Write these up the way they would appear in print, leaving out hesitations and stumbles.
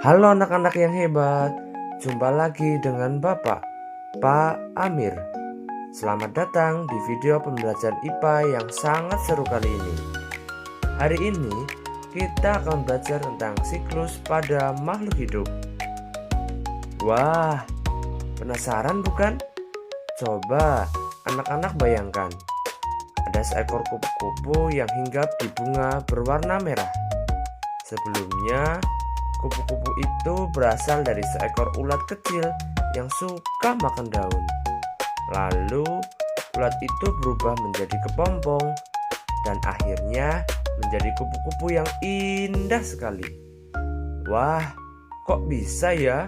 Halo anak-anak yang hebat, jumpa lagi dengan Bapak, Pak Amir. Selamat datang di video pembelajaran IPA yang sangat seru kali ini. Hari ini kita akan belajar tentang siklus pada makhluk hidup. Wah, penasaran bukan? Coba anak-anak bayangkan, ada seekor kupu-kupu yang hinggap di bunga berwarna merah. Sebelumnya, kupu-kupu itu berasal dari seekor ulat kecil yang suka makan daun. Lalu, ulat itu berubah menjadi kepompong dan akhirnya menjadi kupu-kupu yang indah sekali. Wah, kok bisa ya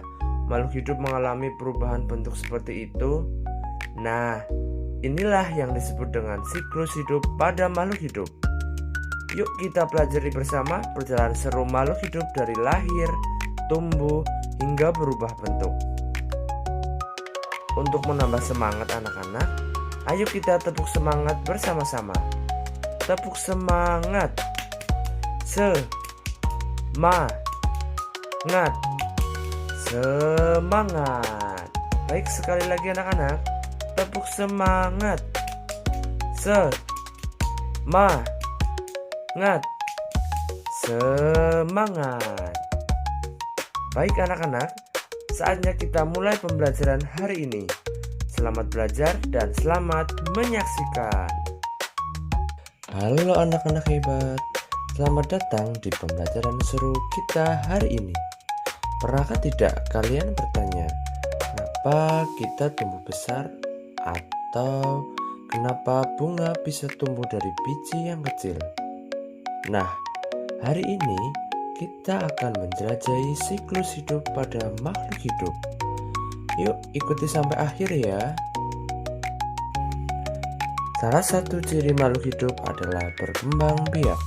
makhluk hidup mengalami perubahan bentuk seperti itu? Nah, inilah yang disebut dengan siklus hidup pada makhluk hidup. Yuk kita pelajari bersama perjalanan seru makhluk hidup dari lahir, tumbuh, hingga berubah bentuk. Untuk menambah semangat anak-anak, ayo kita tepuk semangat bersama-sama. Tepuk semangat. Semangat. Semangat. Baik, sekali lagi anak-anak. Tepuk semangat. Semangat. Baik anak-anak, saatnya kita mulai pembelajaran hari ini. Selamat belajar dan selamat menyaksikan. Halo anak-anak hebat, selamat datang di pembelajaran seru kita hari ini. Pernahkah tidak kalian bertanya, kenapa kita tumbuh besar? Atau kenapa bunga bisa tumbuh dari biji yang kecil? Nah, hari ini kita akan menjelajahi siklus hidup pada makhluk hidup. Yuk ikuti sampai akhir ya. Salah satu ciri makhluk hidup adalah berkembang biak.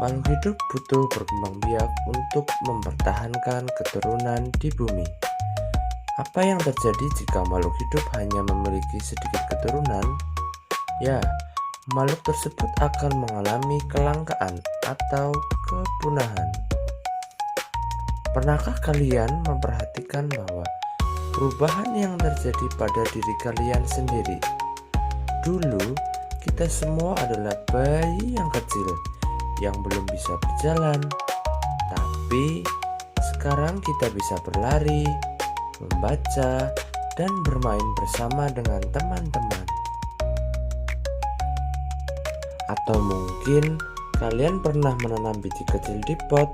Makhluk hidup butuh berkembang biak untuk mempertahankan keturunan di bumi. Apa yang terjadi jika makhluk hidup hanya memiliki sedikit keturunan? Ya, makhluk tersebut akan mengalami kelangkaan atau kepunahan. Pernahkah kalian memperhatikan bahwa perubahan yang terjadi pada diri kalian sendiri? Dulu, kita semua adalah bayi yang kecil yang belum bisa berjalan. Tapi, sekarang kita bisa berlari, membaca, dan bermain bersama dengan teman-teman. Atau mungkin kalian pernah menanam biji kecil di pot,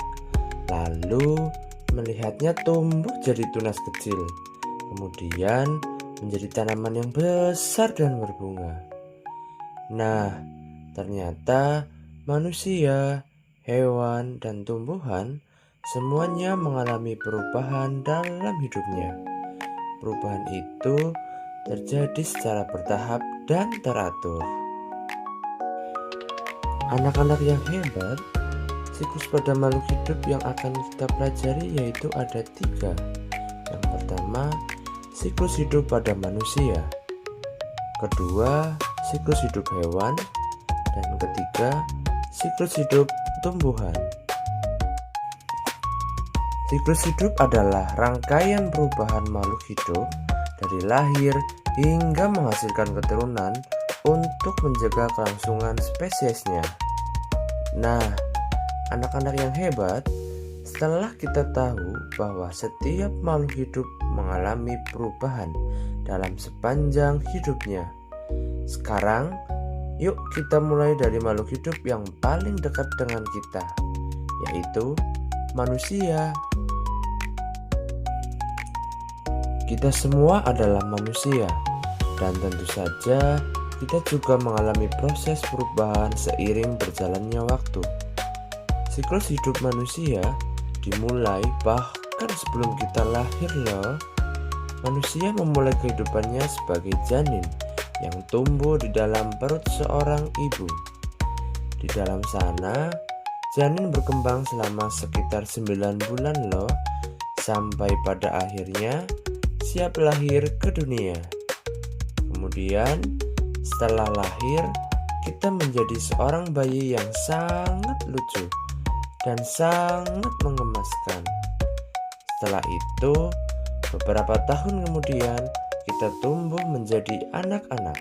lalu melihatnya tumbuh jadi tunas kecil, kemudian menjadi tanaman yang besar dan berbunga. Nah, ternyata manusia, hewan, dan tumbuhan semuanya mengalami perubahan dalam hidupnya. Perubahan itu terjadi secara bertahap dan teratur. Anak-anak yang hebat, siklus pada makhluk hidup yang akan kita pelajari yaitu ada 3. Yang pertama, siklus hidup pada manusia. Kedua, siklus hidup hewan. Dan ketiga, siklus hidup tumbuhan. Siklus hidup adalah rangkaian perubahan makhluk hidup dari lahir hingga menghasilkan keturunan untuk menjaga kelangsungan spesiesnya. Nah, anak-anak yang hebat, setelah kita tahu bahwa setiap makhluk hidup mengalami perubahan dalam sepanjang hidupnya, sekarang yuk kita mulai dari makhluk hidup yang paling dekat dengan kita, yaitu manusia. Kita semua adalah manusia, dan tentu saja kita juga mengalami proses perubahan seiring berjalannya waktu. Siklus hidup manusia dimulai bahkan sebelum kita lahir loh. Manusia memulai kehidupannya sebagai janin yang tumbuh di dalam perut seorang ibu. Di dalam sana, janin berkembang selama sekitar 9 bulan loh, sampai pada akhirnya siap lahir ke dunia. Kemudian setelah lahir, kita menjadi seorang bayi yang sangat lucu dan sangat menggemaskan. Setelah itu, beberapa tahun kemudian kita tumbuh menjadi anak-anak.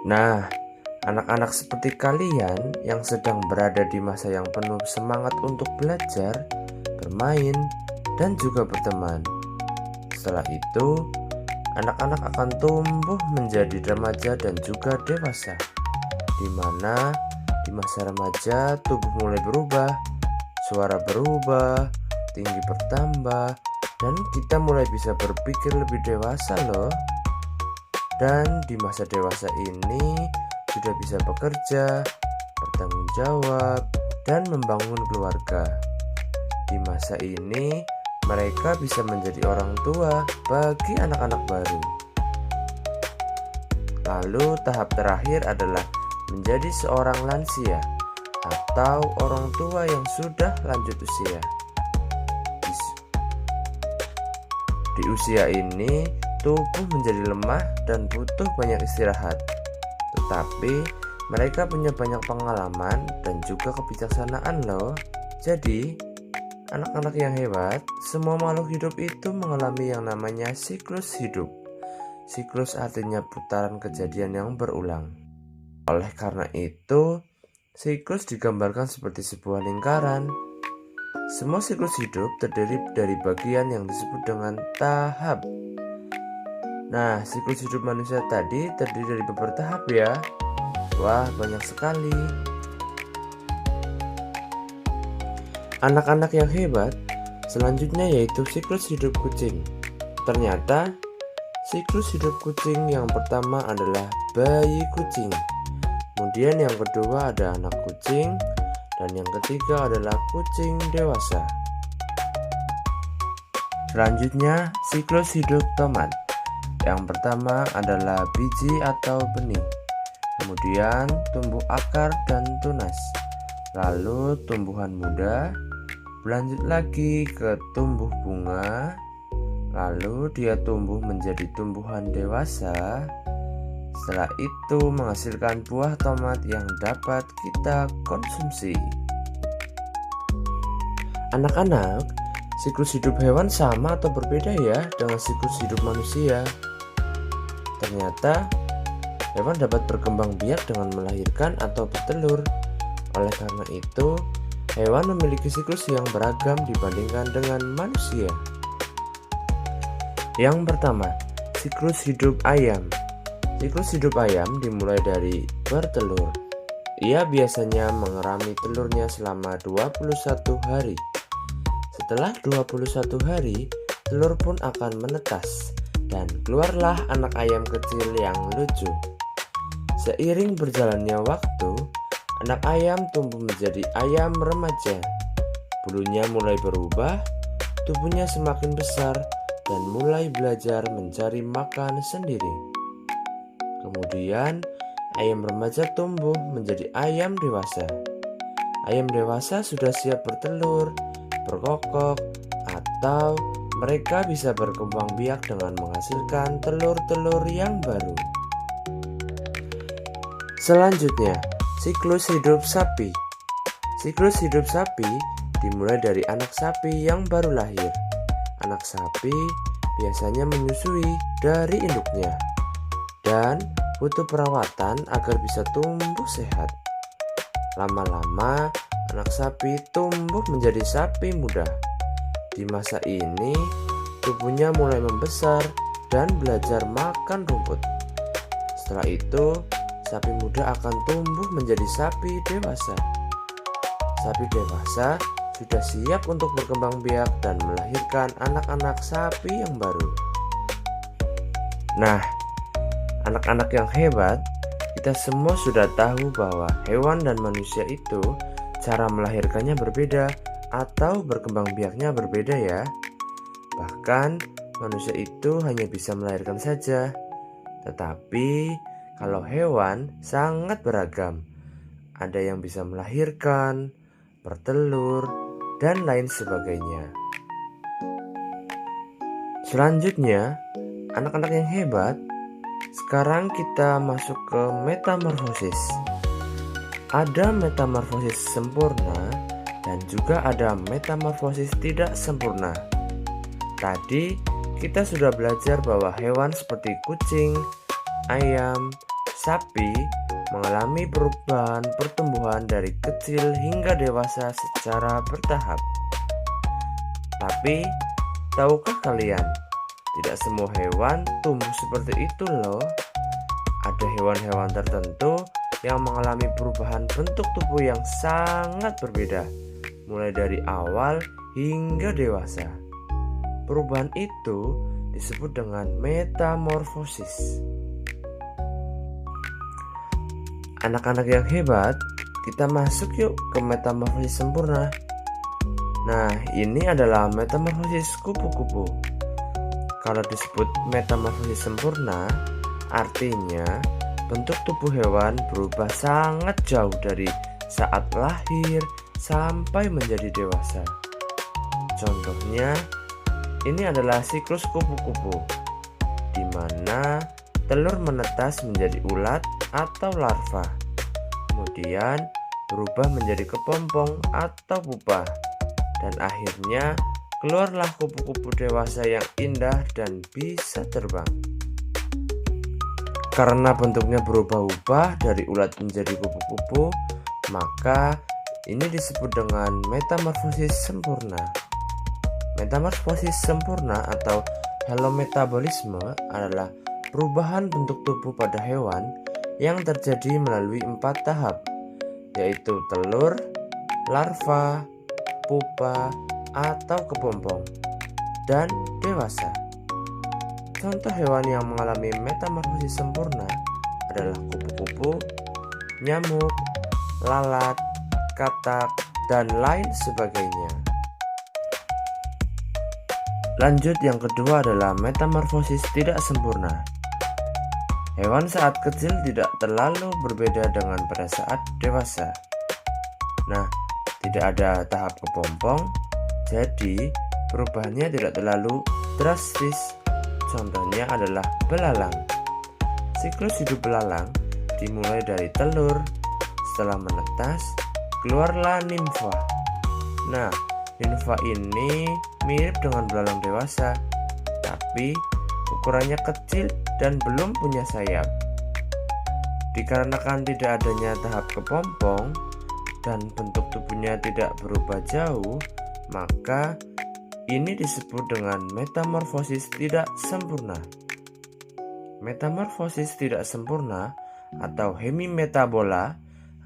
Nah, anak-anak seperti kalian yang sedang berada di masa yang penuh semangat untuk belajar, bermain, dan juga berteman. Setelah itu, anak-anak akan tumbuh menjadi remaja dan juga dewasa, di mana di masa remaja tubuh mulai berubah, suara berubah, tinggi bertambah, dan kita mulai bisa berpikir lebih dewasa loh. Dan di masa dewasa ini sudah bisa bekerja, bertanggung jawab, dan membangun keluarga. Di masa ini mereka bisa menjadi orang tua bagi anak-anak baru. Lalu tahap terakhir adalah menjadi seorang lansia atau orang tua yang sudah lanjut usia. Di usia ini, tubuh menjadi lemah dan butuh banyak istirahat. Tetapi, mereka punya banyak pengalaman dan juga kebijaksanaan loh. Jadi, anak-anak yang hebat, semua makhluk hidup itu mengalami yang namanya siklus hidup. Siklus artinya putaran kejadian yang berulang. Oleh karena itu, siklus digambarkan seperti sebuah lingkaran. Semua siklus hidup terdiri dari bagian yang disebut dengan tahap. Nah, siklus hidup manusia tadi terdiri dari beberapa tahap ya. Wah, banyak sekali. Anak-anak yang hebat selanjutnya yaitu siklus hidup kucing. Ternyata, siklus hidup kucing yang pertama adalah bayi kucing. Kemudian yang kedua ada anak kucing. Dan yang ketiga adalah kucing dewasa. Selanjutnya, siklus hidup tomat. Yang pertama adalah biji atau benih. Kemudian tumbuh akar dan tunas. Lalu tumbuhan muda. Berlanjut lagi ke tumbuh bunga. Lalu dia tumbuh menjadi tumbuhan dewasa. Setelah itu menghasilkan buah tomat yang dapat kita konsumsi. Anak-anak, siklus hidup hewan sama atau berbeda ya dengan siklus hidup manusia? Ternyata, hewan dapat berkembang biak dengan melahirkan atau bertelur. Oleh karena itu, hewan memiliki siklus yang beragam dibandingkan dengan manusia. Yang pertama, siklus hidup ayam. Siklus hidup ayam dimulai dari bertelur. Ia biasanya mengerami telurnya selama 21 hari. Setelah 21 hari, telur pun akan menetas dan keluarlah anak ayam kecil yang lucu. Seiring berjalannya waktu, anak ayam tumbuh menjadi ayam remaja. Bulunya mulai berubah, tubuhnya semakin besar dan mulai belajar mencari makan sendiri. Kemudian, ayam remaja tumbuh menjadi ayam dewasa. Ayam dewasa sudah siap bertelur, berkokok, atau mereka bisa berkembang biak dengan menghasilkan telur-telur yang baru. Selanjutnya, siklus hidup sapi. Siklus hidup sapi dimulai dari anak sapi yang baru lahir. Anak sapi biasanya menyusui dari induknya dan butuh perawatan agar bisa tumbuh sehat. Lama-lama, anak sapi tumbuh menjadi sapi muda. Di masa ini, tubuhnya mulai membesar dan belajar makan rumput. Setelah itu, sapi muda akan tumbuh menjadi sapi dewasa. Sapi dewasa sudah siap untuk berkembang biak dan melahirkan anak-anak sapi yang baru. Nah, anak-anak yang hebat, kita semua sudah tahu bahwa hewan dan manusia itu cara melahirkannya berbeda atau berkembang biaknya berbeda ya. Bahkan manusia itu hanya bisa melahirkan saja. Tetapi kalau hewan sangat beragam. Ada yang bisa melahirkan, bertelur, dan lain sebagainya. Selanjutnya, anak-anak yang hebat. Sekarang kita masuk ke metamorfosis. Ada metamorfosis sempurna dan juga ada metamorfosis tidak sempurna. Tadi kita sudah belajar bahwa hewan seperti kucing, ayam, sapi mengalami perubahan pertumbuhan dari kecil hingga dewasa secara bertahap. Tapi, tahukah kalian, tidak semua hewan tumbuh seperti itu loh. Ada hewan-hewan tertentu yang mengalami perubahan bentuk tubuh yang sangat berbeda, mulai dari awal hingga dewasa. Perubahan itu disebut dengan metamorfosis. Anak-anak yang hebat, kita masuk yuk ke metamorfosis sempurna. Nah, ini adalah metamorfosis kupu-kupu. Kalau disebut metamorfosis sempurna, artinya bentuk tubuh hewan berubah sangat jauh dari saat lahir sampai menjadi dewasa. Contohnya, ini adalah siklus kupu-kupu, di mana telur menetas menjadi ulat atau larva, kemudian berubah menjadi kepompong atau pupa, dan akhirnya keluarlah kupu-kupu dewasa yang indah dan bisa terbang. Karena bentuknya berubah-ubah dari ulat menjadi kupu-kupu, maka ini disebut dengan metamorfosis sempurna. Metamorfosis sempurna atau helometabolisme adalah perubahan bentuk tubuh pada hewan yang terjadi melalui 4 tahap, yaitu telur, larva, pupa, atau kepompong, dan dewasa. Contoh hewan yang mengalami metamorfosis sempurna adalah kupu-kupu, nyamuk, lalat, katak, dan lain sebagainya. Lanjut, yang kedua adalah metamorfosis tidak sempurna. Hewan saat kecil tidak terlalu berbeda dengan pada saat dewasa. Nah, tidak ada tahap kepompong, jadi perubahannya tidak terlalu drastis. Contohnya adalah belalang. Siklus hidup belalang dimulai dari telur. Setelah menetas, keluarlah nimfa. Nah, nimfa ini mirip dengan belalang dewasa, tapi ukurannya kecil dan belum punya sayap. Dikarenakan tidak adanya tahap kepompong dan bentuk tubuhnya tidak berubah jauh, maka ini disebut dengan metamorfosis tidak sempurna. Metamorfosis tidak sempurna atau hemimetabola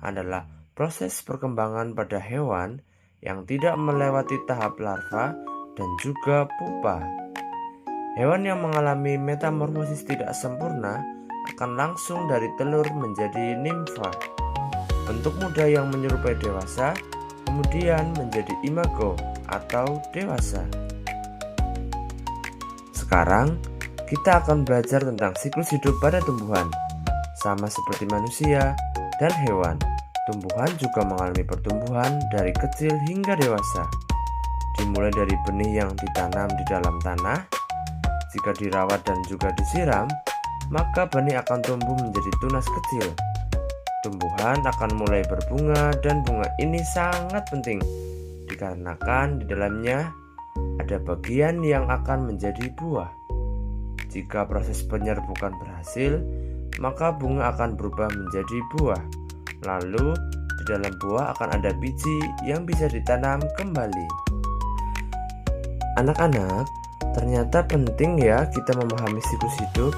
adalah proses perkembangan pada hewan yang tidak melewati tahap larva dan juga pupa. Hewan yang mengalami metamorfosis tidak sempurna akan langsung dari telur menjadi nimfa. Bentuk muda yang menyerupai dewasa kemudian menjadi imago atau dewasa. Sekarang kita akan belajar tentang siklus hidup pada tumbuhan. Sama seperti manusia dan hewan, tumbuhan juga mengalami pertumbuhan dari kecil hingga dewasa. Dimulai dari benih yang ditanam di dalam tanah. Jika dirawat dan juga disiram, maka benih akan tumbuh menjadi tunas kecil. Tumbuhan akan mulai berbunga, dan bunga ini sangat penting dikarenakan di dalamnya ada bagian yang akan menjadi buah. Jika proses penyerbukan berhasil, maka bunga akan berubah menjadi buah. Lalu di dalam buah akan ada biji yang bisa ditanam kembali. Anak-anak, ternyata penting ya kita memahami siklus hidup.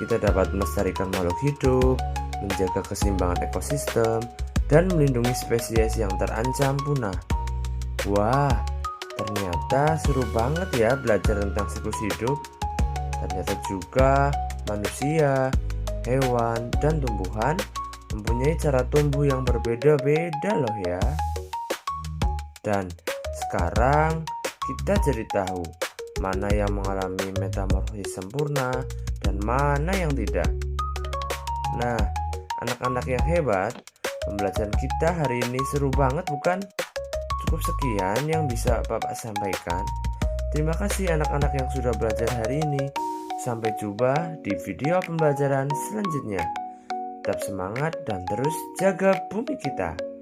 Kita dapat melestarikan makhluk hidup, menjaga keseimbangan ekosistem, dan melindungi spesies yang terancam punah. Wah, ternyata seru banget ya belajar tentang siklus hidup. Ternyata juga manusia, hewan, dan tumbuhan mempunyai cara tumbuh yang berbeda-beda loh ya. Dan sekarang kita jadi tahu mana yang mengalami metamorfosis sempurna dan mana yang tidak. Nah, anak-anak yang hebat, pembelajaran kita hari ini seru banget bukan? Cukup sekian yang bisa Bapak sampaikan. Terima kasih anak-anak yang sudah belajar hari ini. Sampai jumpa di video pembelajaran selanjutnya. Tetap semangat dan terus jaga bumi kita.